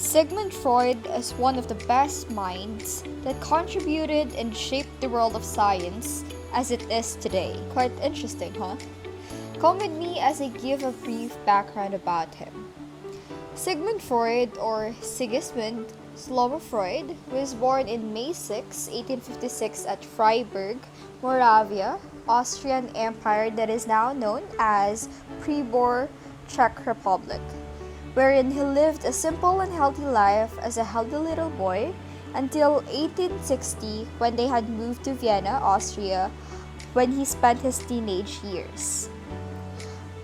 Sigmund Freud is one of the best minds that contributed and shaped the world of science as it is today. Quite interesting, huh? Come with me as I give a brief background about him. Sigmund Freud, or Sigismund Slomo Freud, was born in May 6, 1856 at Freiburg, Moravia, Austrian Empire that is now known as Pribor, Czech Republic, wherein he lived a simple and healthy life as a healthy little boy until 1860 when they had moved to Vienna, Austria, when he spent his teenage years.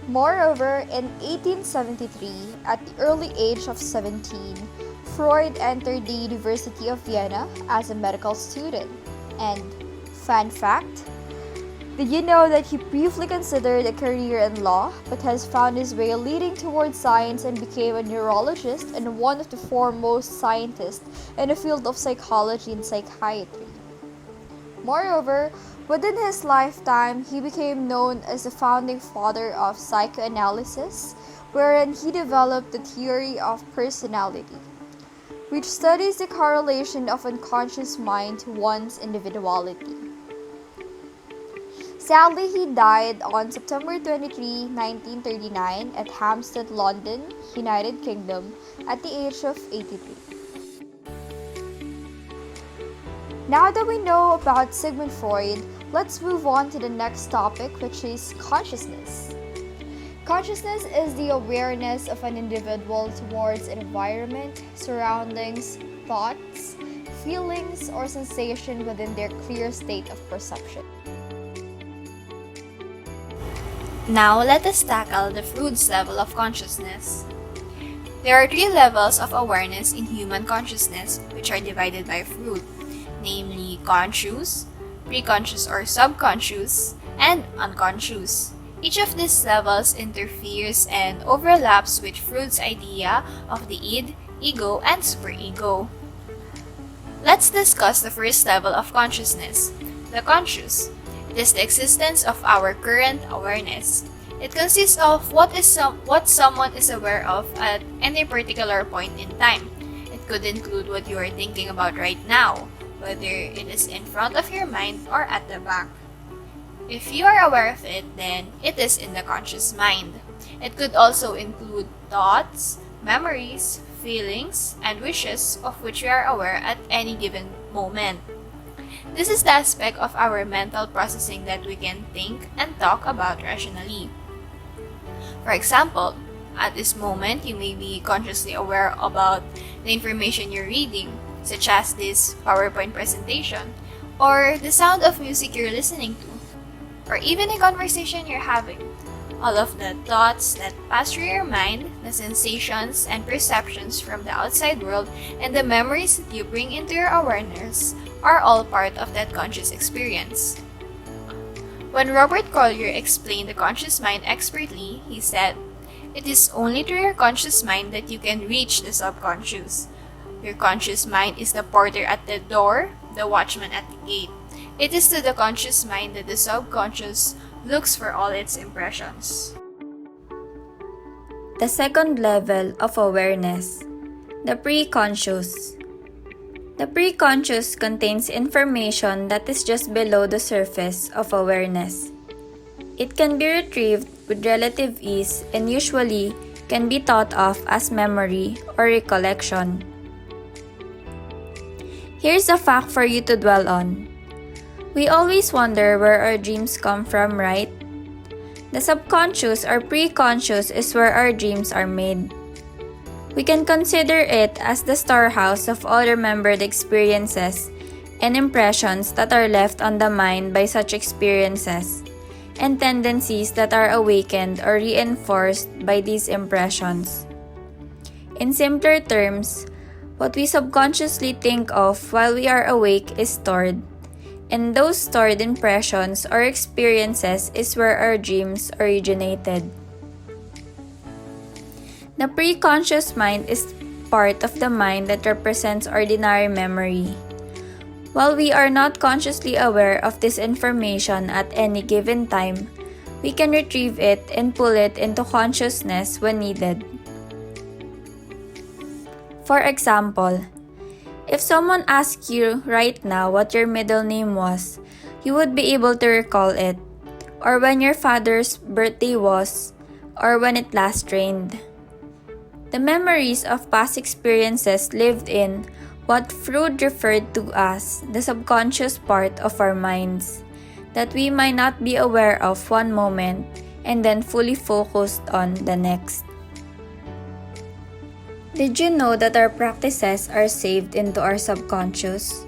Moreover, in 1873, at the early age of 17, Freud entered the University of Vienna as a medical student. And, fun fact, did you know that he briefly considered a career in law, but has found his way leading towards science and became a neurologist and one of the foremost scientists in the field of psychology and psychiatry? Moreover, within his lifetime, he became known as the founding father of psychoanalysis, wherein he developed the theory of personality, which studies the correlation of unconscious mind to one's individuality. Sadly, he died on September 23, 1939 at Hampstead, London, United Kingdom, at the age of 83. Now that we know about Sigmund Freud, let's move on to the next topic, which is consciousness. Consciousness is the awareness of an individual towards an environment, surroundings, thoughts, feelings, or sensation within their clear state of perception. Now, let us tackle the Freud's level of consciousness. There are three levels of awareness in human consciousness, which are divided by Freud, namely conscious, preconscious or subconscious, and unconscious. Each of these levels interferes and overlaps with Freud's idea of the id, ego, and superego. Let's discuss the first level of consciousness, the conscious. It is the existence of our current awareness. It consists of what someone is aware of at any particular point in time. It could include what you are thinking about right now, whether it is in front of your mind or at the back. If you are aware of it, then it is in the conscious mind. It could also include thoughts, memories, feelings, and wishes of which we are aware at any given moment. This is the aspect of our mental processing that we can think and talk about rationally. For example, at this moment, you may be consciously aware about the information you're reading, such as this PowerPoint presentation, or the sound of music you're listening to, or even a conversation you're having. All of the thoughts that pass through your mind, the sensations and perceptions from the outside world, and the memories that you bring into your awareness are all part of that conscious experience. When Robert Collier explained the conscious mind expertly, he said, "It is only through your conscious mind that you can reach the subconscious. Your conscious mind is the porter at the door, the watchman at the gate. It is to the conscious mind that the subconscious looks for all its impressions." The second level of awareness, the preconscious. The preconscious contains information that is just below the surface of awareness. It can be retrieved with relative ease and usually can be thought of as memory or recollection. Here's a fact for you to dwell on. We always wonder where our dreams come from, right? The subconscious or preconscious is where our dreams are made. We can consider it as the storehouse of all remembered experiences and impressions that are left on the mind by such experiences, and tendencies that are awakened or reinforced by these impressions. In simpler terms, what we subconsciously think of while we are awake is stored, and those stored impressions or experiences is where our dreams originated. The preconscious mind is part of the mind that represents ordinary memory. While we are not consciously aware of this information at any given time, we can retrieve it and pull it into consciousness when needed. For example, if someone asks you right now what your middle name was, you would be able to recall it, or when your father's birthday was, or when it last rained. The memories of past experiences lived in what Freud referred to as the subconscious part of our minds, that we might not be aware of one moment and then fully focused on the next. Did you know that our practices are saved into our subconscious?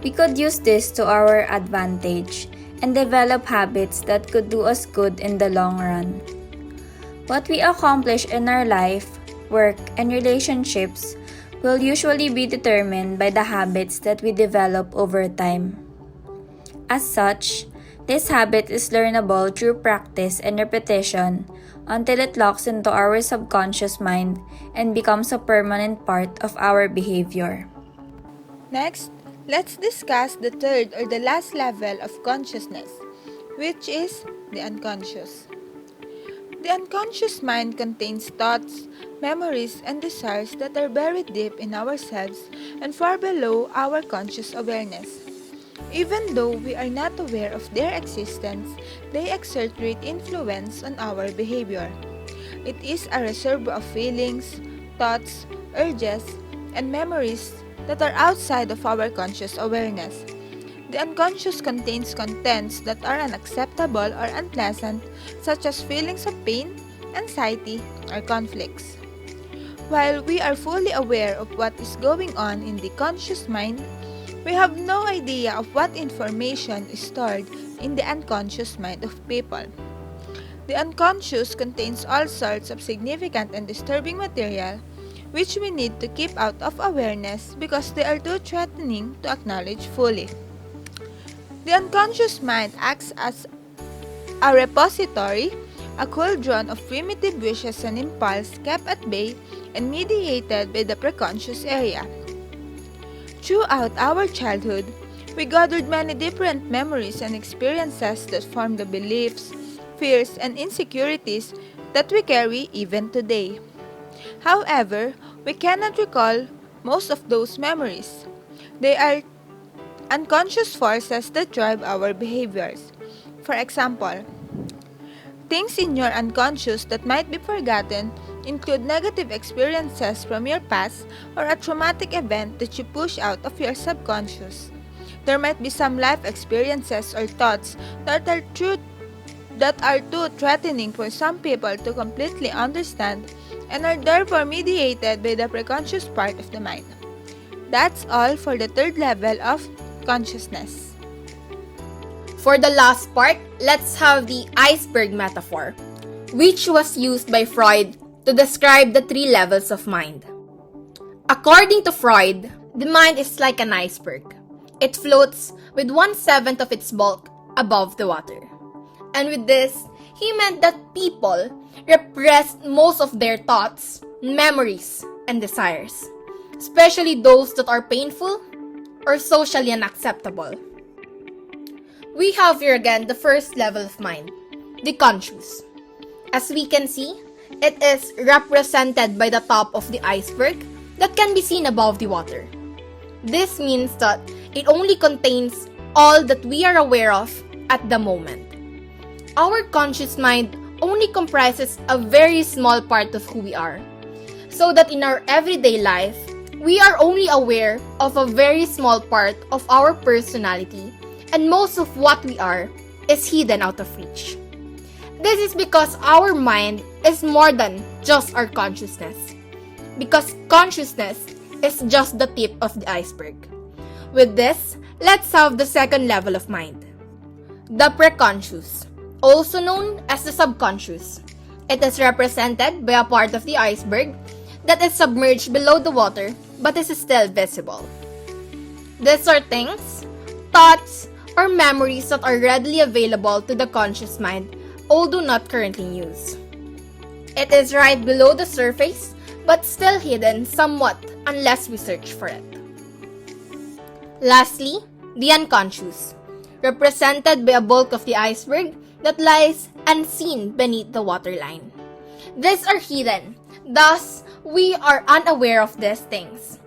We could use this to our advantage and develop habits that could do us good in the long run. What we accomplish in our life, work, and relationships will usually be determined by the habits that we develop over time. As such, this habit is learnable through practice and repetition until it locks into our subconscious mind and becomes a permanent part of our behavior. Next, let's discuss the third or the last level of consciousness, which is the unconscious. The unconscious mind contains thoughts, memories, and desires that are buried deep in ourselves and far below our conscious awareness. Even though we are not aware of their existence, they exert great influence on our behavior. It is a reservoir of feelings, thoughts, urges, and memories that are outside of our conscious awareness. The unconscious contains contents that are unacceptable or unpleasant, such as feelings of pain, anxiety, or conflicts. While we are fully aware of what is going on in the conscious mind, we have no idea of what information is stored in the unconscious mind of people. The unconscious contains all sorts of significant and disturbing material which we need to keep out of awareness because they are too threatening to acknowledge fully. The unconscious mind acts as a repository, a cauldron of primitive wishes and impulse kept at bay and mediated by the preconscious area. Throughout our childhood, we gathered many different memories and experiences that form the beliefs, fears, and insecurities that we carry even today. However, we cannot recall most of those memories. They are unconscious forces that drive our behaviors. For example, things in your unconscious that might be forgotten include negative experiences from your past or a traumatic event that you push out of your subconscious. There might be some life experiences or thoughts that are too threatening for some people to completely understand and are therefore mediated by the preconscious part of the mind. That's all for the third level of consciousness. For the last part, let's have the iceberg metaphor, which was used by Freud to describe the three levels of mind. According to Freud, the mind is like an iceberg. It floats with 1/7 of its bulk above the water. And with this, he meant that people repress most of their thoughts, memories, and desires, especially those that are painful or socially unacceptable. We have here again the first level of mind, the conscious. As we can see, it is represented by the top of the iceberg that can be seen above the water. This means that it only contains all that we are aware of at the moment. Our conscious mind only comprises a very small part of who we are, so that in our everyday life, we are only aware of a very small part of our personality, and most of what we are is hidden out of reach. This is because our mind is more than just our consciousness, because consciousness is just the tip of the iceberg. With this, let's have the second level of mind, the preconscious, also known as the subconscious. It is represented by a part of the iceberg that is submerged below the water but is still visible. These are things, thoughts, or memories that are readily available to the conscious mind, although not currently in use. It is right below the surface but still hidden somewhat unless we search for it. Lastly, the unconscious, represented by a bulk of the iceberg that lies unseen beneath the waterline. These are hidden, thus we are unaware of these things.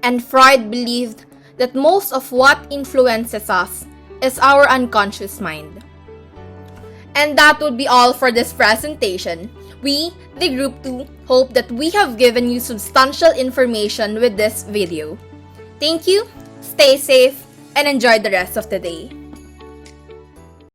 And Freud believed that most of what influences us is our unconscious mind. And that would be all for this presentation. We, the Group 2, hope that we have given you substantial information with this video. Thank you, stay safe, and enjoy the rest of the day.